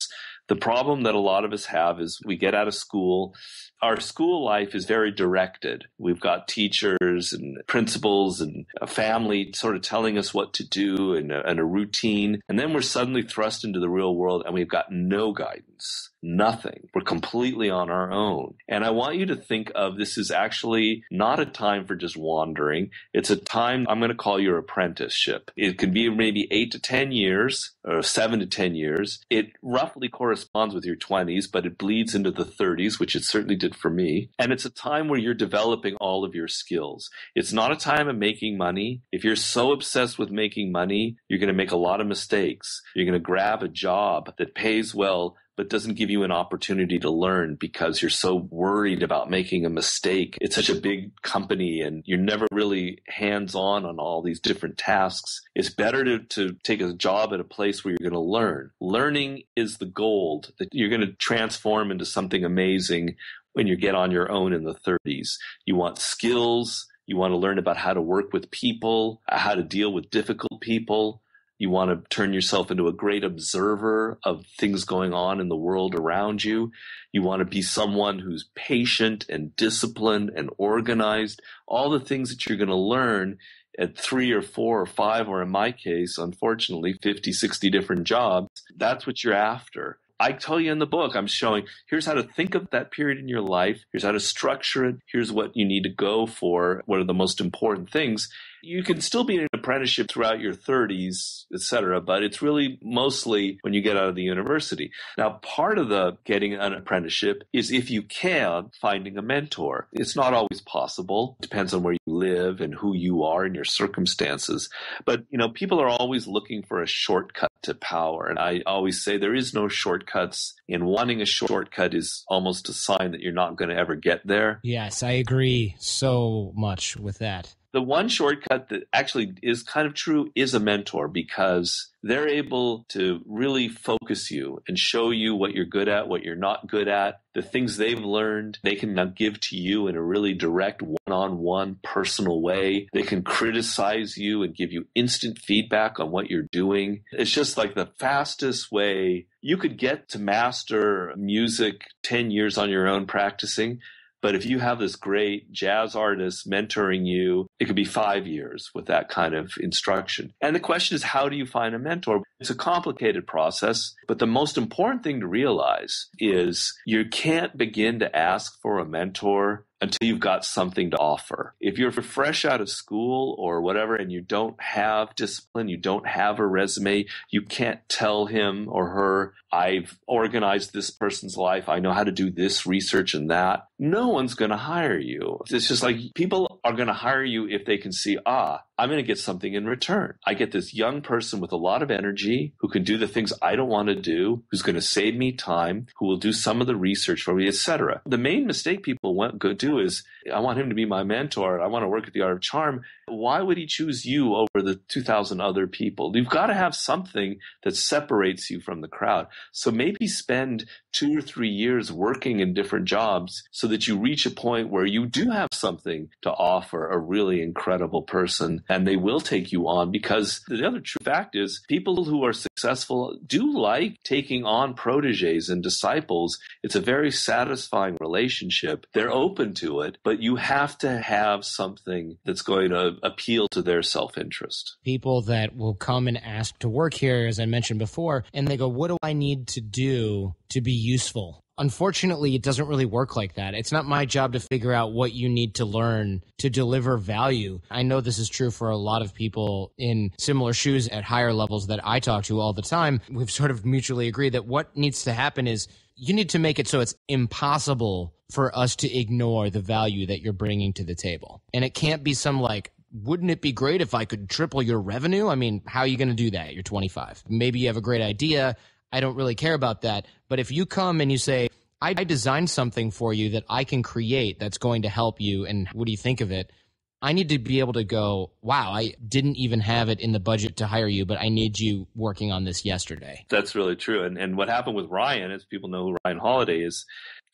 The problem that a lot of us have is we get out of school. Our school life is very directed. We've got teachers and principals and a family sort of telling us what to do and a routine. And then we're suddenly thrust into the real world and we've got no guidance. Nothing. We're completely on our own. And I want you to think of this as actually not a time for just wandering. It's a time I'm going to call your apprenticeship. It could be maybe 8 to 10 years or 7 to 10 years. It roughly corresponds with your 20s, but it bleeds into the 30s, which it certainly did for me. And it's a time where you're developing all of your skills. It's not a time of making money. If you're so obsessed with making money, you're going to make a lot of mistakes. You're going to grab a job that pays well, but doesn't give you an opportunity to learn because you're so worried about making a mistake. It's such a big company and you're never really hands-on on all these different tasks. It's better to take a job at a place where you're going to learn. Learning is the gold that you're going to transform into something amazing when you get on your own in the 30s. You want skills. You want to learn about how to work with people, how to deal with difficult people. You want to turn yourself into a great observer of things going on in the world around you. You want to be someone who's patient and disciplined and organized. All the things that you're going to learn at 3 or 4 or 5, or in my case, unfortunately, 50, 60 different jobs. That's what you're after. I tell you in the book, I'm showing, here's how to think of that period in your life. Here's how to structure it. Here's what you need to go for. What are the most important things? You can still be in an apprenticeship throughout your 30s, et cetera, but it's really mostly when you get out of the university. Now, part of the getting an apprenticeship is, if you can, finding a mentor. It's not always possible. It depends on where you live and who you are and your circumstances. But, you know, people are always looking for a shortcut to power. And I always say there is no shortcuts, and wanting a shortcut is almost a sign that you're not going to ever get there. Yes, I agree so much with that. The one shortcut that actually is kind of true is a mentor, because they're able to really focus you and show you what you're good at, what you're not good at, the things they've learned. They can now give to you in a really direct, one-on-one, personal way. They can criticize you and give you instant feedback on what you're doing. It's just like the fastest way. You could get to master music 10 years on your own practicing. But if you have this great jazz artist mentoring you, it could be 5 years with that kind of instruction. And the question is, how do you find a mentor? It's a complicated process, but the most important thing to realize is you can't begin to ask for a mentor until you've got something to offer. If you're fresh out of school or whatever and you don't have discipline, you don't have a resume, you can't tell him or her, I've organized this person's life, I know how to do this research and that. No one's going to hire you. It's just like people are going to hire you if they can see, I'm going to get something in return. I get this young person with a lot of energy who can do the things I don't want to do, who's going to save me time, who will do some of the research for me, etc. The main mistake people go do is, I want him to be my mentor. I want to work at the Art of Charm. Why would he choose you over the 2,000 other people? You've got to have something that separates you from the crowd. So maybe spend 2 or 3 years working in different jobs so that you reach a point where you do have something to offer a really incredible person, and they will take you on, because the other true fact is people who are successful do like taking on proteges and disciples. It's a very satisfying relationship. They're open to it, but you have to have something that's going to appeal to their self-interest. People that will come and ask to work here, as I mentioned before, and they go, what do I need to do to be useful? Unfortunately, it doesn't really work like that. It's not my job to figure out what you need to learn to deliver value. I know this is true for a lot of people in similar shoes at higher levels that I talk to all the time. We've sort of mutually agreed that what needs to happen is you need to make it so it's impossible for us to ignore the value that you're bringing to the table. And it can't be some like, wouldn't it be great if I could triple your revenue? I mean, how are you going to do that? You're 25. Maybe you have a great idea. I don't really care about that. But if you come and you say, I designed something for you that I can create that's going to help you, and what do you think of it? I need to be able to go, wow, I didn't even have it in the budget to hire you, but I need you working on this yesterday. That's really true. And what happened with Ryan, as people know who Ryan Holiday is,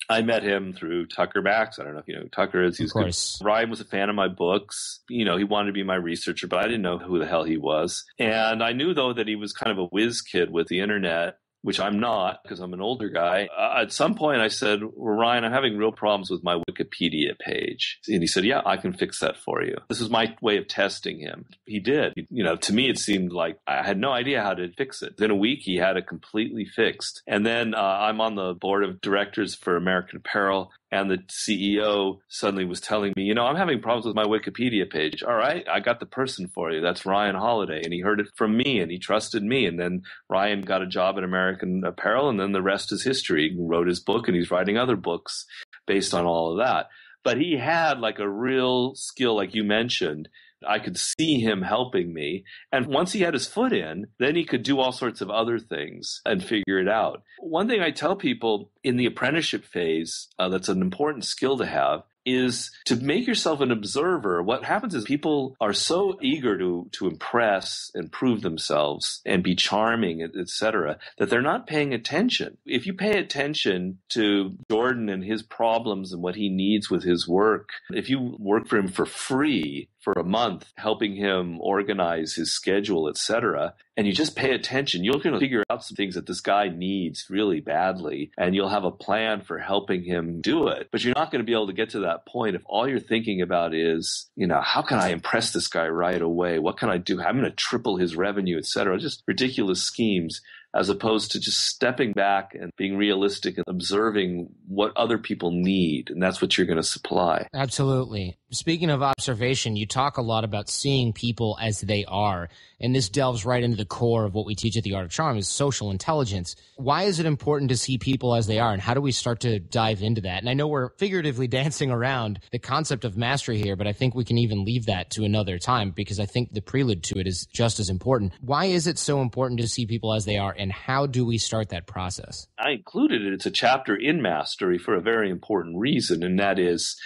I met him through Tucker Max. I don't know if you know who Tucker is. Of course. Ryan was a fan of my books. He wanted to be my researcher, but I didn't know who the hell he was. And I knew, though, that he was kind of a whiz kid with the internet, which I'm not because I'm an older guy. At some point I said, well, Ryan, I'm having real problems with my Wikipedia page. And he said, yeah, I can fix that for you. This was my way of testing him. He did. To me, it seemed like I had no idea how to fix it. In a week, he had it completely fixed. And then I'm on the board of directors for American Apparel. And the CEO suddenly was telling me, I'm having problems with my Wikipedia page. All right, I got the person for you. That's Ryan Holiday. And he heard it from me and he trusted me. And then Ryan got a job at American Apparel, and then the rest is history. He wrote his book and he's writing other books based on all of that. But he had like a real skill, like you mentioned. I could see him helping me. And once he had his foot in, then he could do all sorts of other things and figure it out. One thing I tell people in the apprenticeship phase, that's an important skill to have, is to make yourself an observer. What happens is people are so eager to impress and prove themselves and be charming, etc., that they're not paying attention. If you pay attention to Jordan and his problems and what he needs with his work, if you work for him for free for a month, helping him organize his schedule, etc., and you just pay attention, you're going to figure out some things that this guy needs really badly, and you'll have a plan for helping him do it. But you're not going to be able to get to that point if all you're thinking about is, how can I impress this guy right away? What can I do? I'm going to triple his revenue, etc. Just ridiculous schemes, as opposed to just stepping back and being realistic and observing what other people need. And that's what you're going to supply. Absolutely. Speaking of observation, you talk a lot about seeing people as they are. And this delves right into the core of what we teach at the Art of Charm is social intelligence. Why is it important to see people as they are? And how do we start to dive into that? And I know we're figuratively dancing around the concept of mastery here, but I think we can even leave that to another time because I think the prelude to it is just as important. Why is it so important to see people as they are? And how do we start that process? I included it. It's a chapter in Mastery for a very important reason, and that is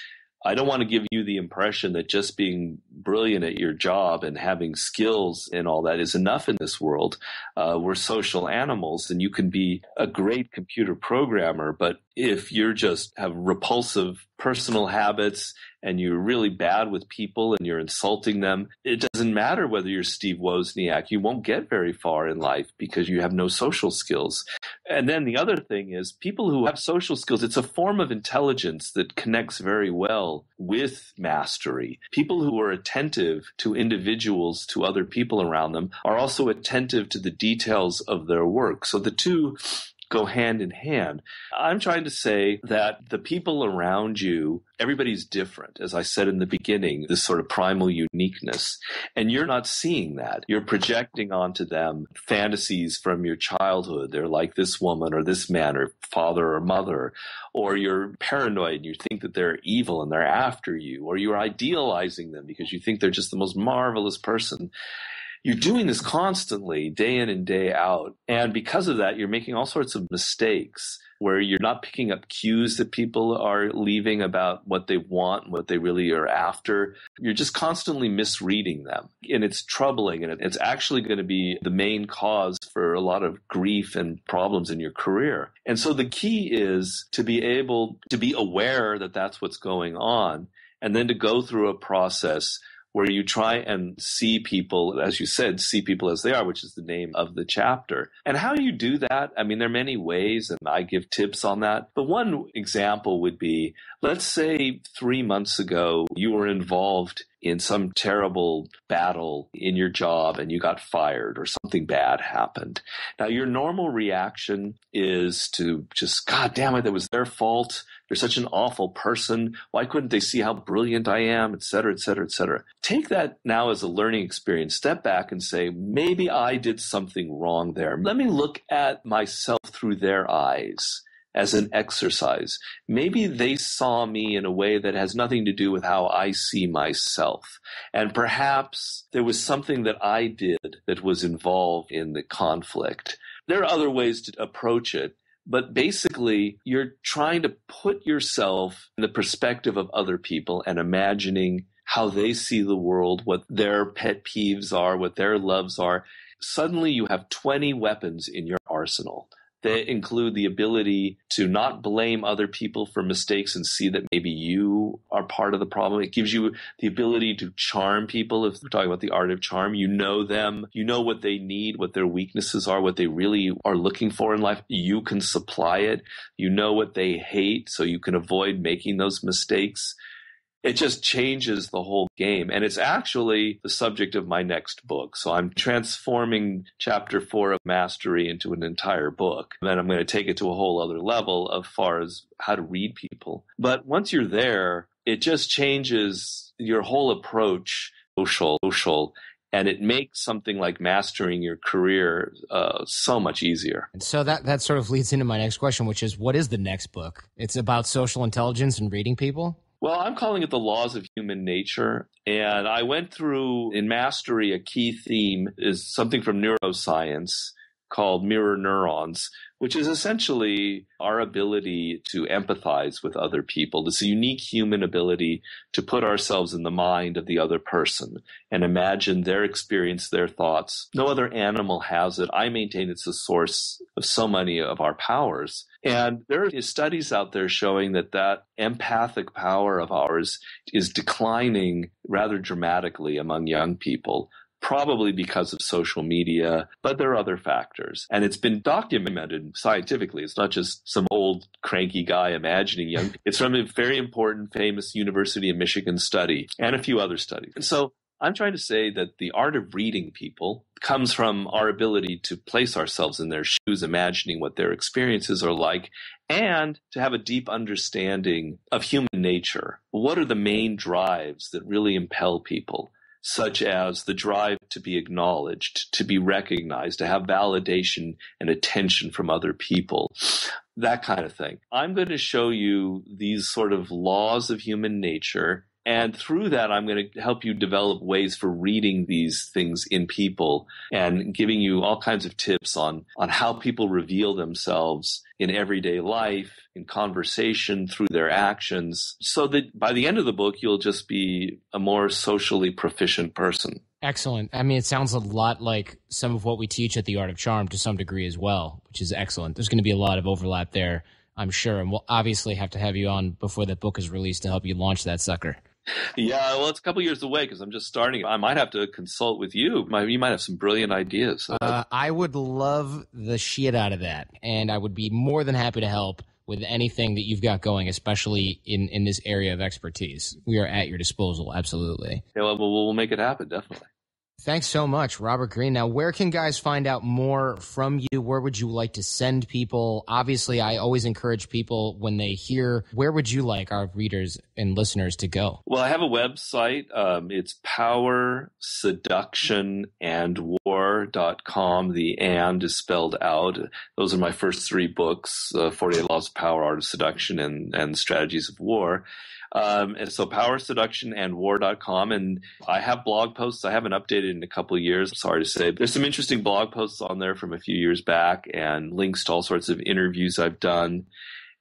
I don't want to give you the impression that just being brilliant at your job and having skills and all that is enough in this world. We're social animals, and you can be a great computer programmer, but if you're just have repulsive personal habits and you're really bad with people and you're insulting them, it doesn't matter whether you're Steve Wozniak. You won't get very far in life because you have no social skills. And then the other thing is people who have social skills, it's a form of intelligence that connects very well with mastery. People who are attentive to individuals, to other people around them, are also attentive to the details of their work. So the two go hand in hand. I'm trying to say that the people around you, everybody's different. As I said in the beginning, this sort of primal uniqueness. And you're not seeing that. You're projecting onto them fantasies from your childhood. They're like this woman or this man or father or mother. Or you're paranoid and you think that they're evil and they're after you. Or you're idealizing them because you think they're just the most marvelous person. You're doing this constantly, day in and day out. And because of that, you're making all sorts of mistakes where you're not picking up cues that people are leaving about what they want and what they really are after. You're just constantly misreading them. And it's troubling. And it's actually going to be the main cause for a lot of grief and problems in your career. And so the key is to be able to be aware that that's what's going on, and then to go through a process where you try and see people, as you said, see people as they are, which is the name of the chapter. And how you do that, I mean, there are many ways, and I give tips on that. But one example would be, let's say 3 months ago, you were involved in some terrible battle in your job and you got fired or something bad happened. Now, your normal reaction is to just, God damn it, that was their fault. They're such an awful person. Why couldn't they see how brilliant I am, et cetera, et cetera, et cetera. Take that now as a learning experience. Step back and say, maybe I did something wrong there. Let me look at myself through their eyes as an exercise. Maybe they saw me in a way that has nothing to do with how I see myself. And perhaps there was something that I did that was involved in the conflict. There are other ways to approach it. But basically, you're trying to put yourself in the perspective of other people and imagining how they see the world, what their pet peeves are, what their loves are. Suddenly, you have 20 weapons in your arsenal. They include the ability to not blame other people for mistakes and see that maybe you are part of the problem. It gives you the ability to charm people. If we're talking about the art of charm, you know them, you know what they need, what their weaknesses are, what they really are looking for in life. You can supply it. You know what they hate, so you can avoid making those mistakes. It just changes the whole game. And it's actually the subject of my next book. So I'm transforming chapter 4 of Mastery into an entire book. And then I'm going to take it to a whole other level as far as how to read people. But once you're there, it just changes your whole approach, social, and it makes something like mastering your career so much easier. And so that sort of leads into my next question, which is, what is the next book? It's about social intelligence and reading people? Well, I'm calling it The Laws of Human Nature. And I went through, in Mastery, a key theme is something from neuroscience called mirror neurons, which is essentially our ability to empathize with other people. This unique human ability to put ourselves in the mind of the other person and imagine their experience, their thoughts. No other animal has it. I maintain it's the source of so many of our powers. And there are studies out there showing that that empathic power of ours is declining rather dramatically among young people, probably because of social media, but there are other factors. And it's been documented scientifically. It's not just some old cranky guy imagining young people. It's from a very important, famous University of Michigan study and a few other studies. And so I'm trying to say that the art of reading people comes from our ability to place ourselves in their shoes, imagining what their experiences are like, and to have a deep understanding of human nature. What are the main drives that really impel people? Such as the drive to be acknowledged, to be recognized, to have validation and attention from other people, that kind of thing. I'm going to show you these sort of laws of human nature, and through that, I'm going to help you develop ways for reading these things in people and giving you all kinds of tips on how people reveal themselves in everyday life, in conversation, through their actions, so that by the end of the book, you'll just be a more socially proficient person. Excellent. I mean, it sounds a lot like some of what we teach at the Art of Charm to some degree as well, which is excellent. There's going to be a lot of overlap there, I'm sure. And we'll obviously have to have you on before that book is released to help you launch that sucker. Yeah, well, it's a couple years away because I'm just starting. I might have to consult with you. You might have some brilliant ideas. I would love the shit out of that, and I would be more than happy to help with anything that you've got going, especially in this area of expertise. We are at your disposal, absolutely. Yeah, well, we'll make it happen, definitely. Thanks so much, Robert Greene. Now, where can guys find out more from you? Where would you like to send people? Obviously, I always encourage people when they hear, where would you like our readers and listeners to go? Well, I have a website. It's powerseductionandwar.com. The "and" is spelled out. Those are my first three books, 48 Laws of Power, Art of Seduction, and Strategies of War. And so powerseductionandwar.com. And I have blog posts. I haven't updated in a couple of years. Sorry to say. There's some interesting blog posts on there from a few years back and links to all sorts of interviews I've done,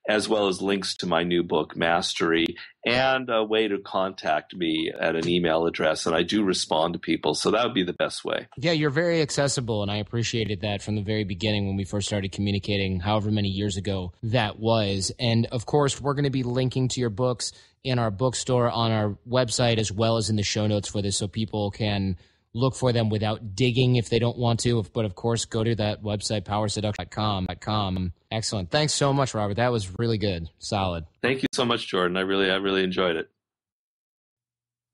as well as links to my new book, Mastery, and a way to contact me at an email address. And I do respond to people, so that would be the best way. Yeah, you're very accessible, and I appreciated that from the very beginning when we first started communicating, however many years ago that was. And, of course, we're going to be linking to your books in our bookstore on our website as well as in the show notes for this so people can look for them without digging if they don't want to. But, of course, go to that website, powerseduction.com. Excellent. Thanks so much, Robert. That was really good. Solid. Thank you so much, Jordan. I really enjoyed it.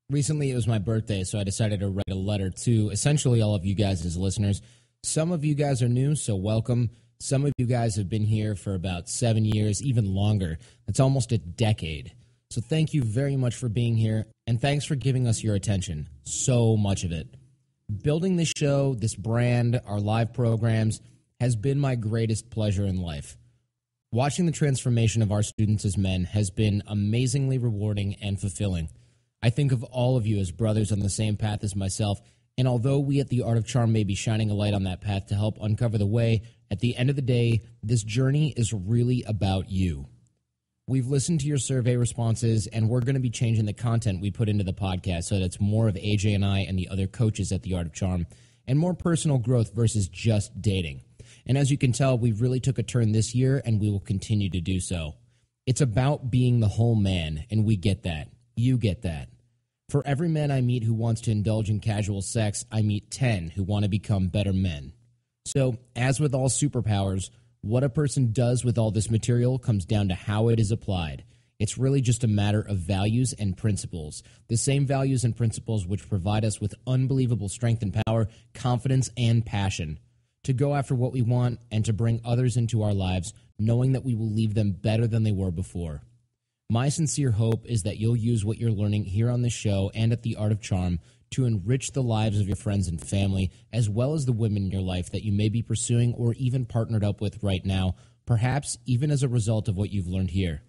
Recently, it was my birthday, so I decided to write a letter to essentially all of you guys as listeners. Some of you guys are new, so welcome. Some of you guys have been here for about 7 years, even longer. That's almost a decade. So thank you very much for being here, and thanks for giving us your attention. So much of it. Building this show, this brand, our live programs has been my greatest pleasure in life. Watching the transformation of our students as men has been amazingly rewarding and fulfilling. I think of all of you as brothers on the same path as myself, and although we at the Art of Charm may be shining a light on that path to help uncover the way, at the end of the day, this journey is really about you. We've listened to your survey responses, and we're going to be changing the content we put into the podcast so that it's more of AJ and I and the other coaches at the Art of Charm, and more personal growth versus just dating. And as you can tell, we really took a turn this year, and we will continue to do so. It's about being the whole man, and we get that. You get that. For every man I meet who wants to indulge in casual sex, I meet 10 who want to become better men. So, as with all superpowers, what a person does with all this material comes down to how it is applied. It's really just a matter of values and principles. The same values and principles which provide us with unbelievable strength and power, confidence and passion. To go after what we want and to bring others into our lives, knowing that we will leave them better than they were before. My sincere hope is that you'll use what you're learning here on this show and at the Art of Charm to enrich the lives of your friends and family, as well as the women in your life that you may be pursuing or even partnered up with right now, perhaps even as a result of what you've learned here.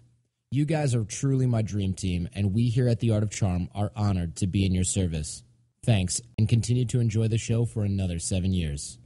You guys are truly my dream team, and we here at the Art of Charm are honored to be in your service. Thanks, and continue to enjoy the show for another 7 years.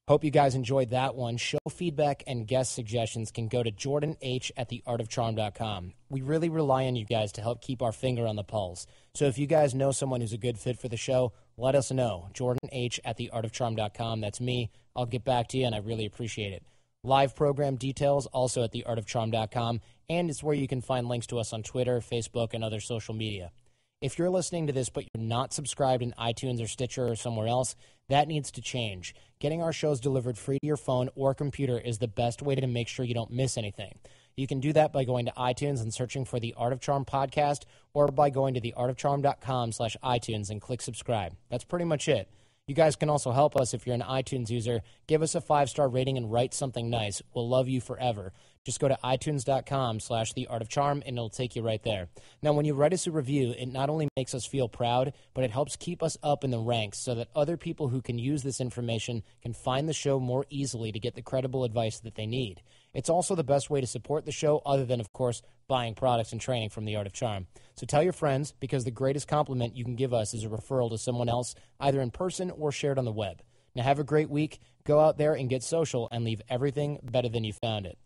Hope you guys enjoyed that one. Show feedback and guest suggestions can go to jordanh@theartofcharm.com. We really rely on you guys to help keep our finger on the pulse. So if you guys know someone who's a good fit for the show, let us know. jordanh@theartofcharm.com. That's me. I'll get back to you, and I really appreciate it. Live program details also at theartofcharm.com, and it's where you can find links to us on Twitter, Facebook, and other social media. If you're listening to this but you're not subscribed in iTunes or Stitcher or somewhere else, that needs to change. Getting our shows delivered free to your phone or computer is the best way to make sure you don't miss anything. You can do that by going to iTunes and searching for the Art of Charm podcast, or by going to theartofcharm.com/iTunes and click subscribe. That's pretty much it. You guys can also help us if you're an iTunes user. Give us a 5-star rating and write something nice. We'll love you forever. Just go to itunes.com/theartofcharm and it'll take you right there. Now, when you write us a review, it not only makes us feel proud, but it helps keep us up in the ranks so that other people who can use this information can find the show more easily to get the credible advice that they need. It's also the best way to support the show, other than, of course, buying products and training from the Art of Charm. So tell your friends, because the greatest compliment you can give us is a referral to someone else, either in person or shared on the web. Now, have a great week. Go out there and get social and leave everything better than you found it.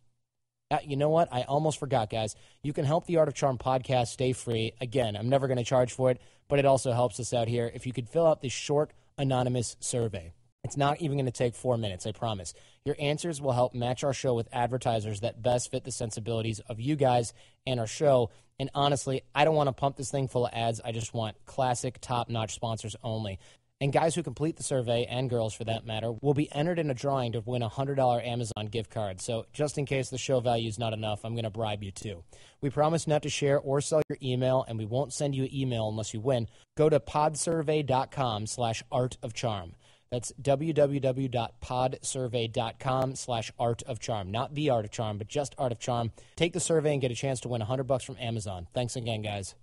You know what? I almost forgot, guys. You can help the Art of Charm podcast stay free. Again, I'm never going to charge for it, but it also helps us out here if you could fill out this short, anonymous survey. It's not even going to take 4 minutes, I promise. Your answers will help match our show with advertisers that best fit the sensibilities of you guys and our show. And honestly, I don't want to pump this thing full of ads. I just want classic, top-notch sponsors only. And guys who complete the survey, and girls for that matter, will be entered in a drawing to win a $100 Amazon gift card. So just in case the show value is not enough, I'm going to bribe you too. We promise not to share or sell your email, and we won't send you an email unless you win. Go to podsurvey.com/artofcharm. That's www.podsurvey.com/artofcharm. Not the art of charm, but just art of charm. Take the survey and get a chance to win $100 from Amazon. Thanks again, guys.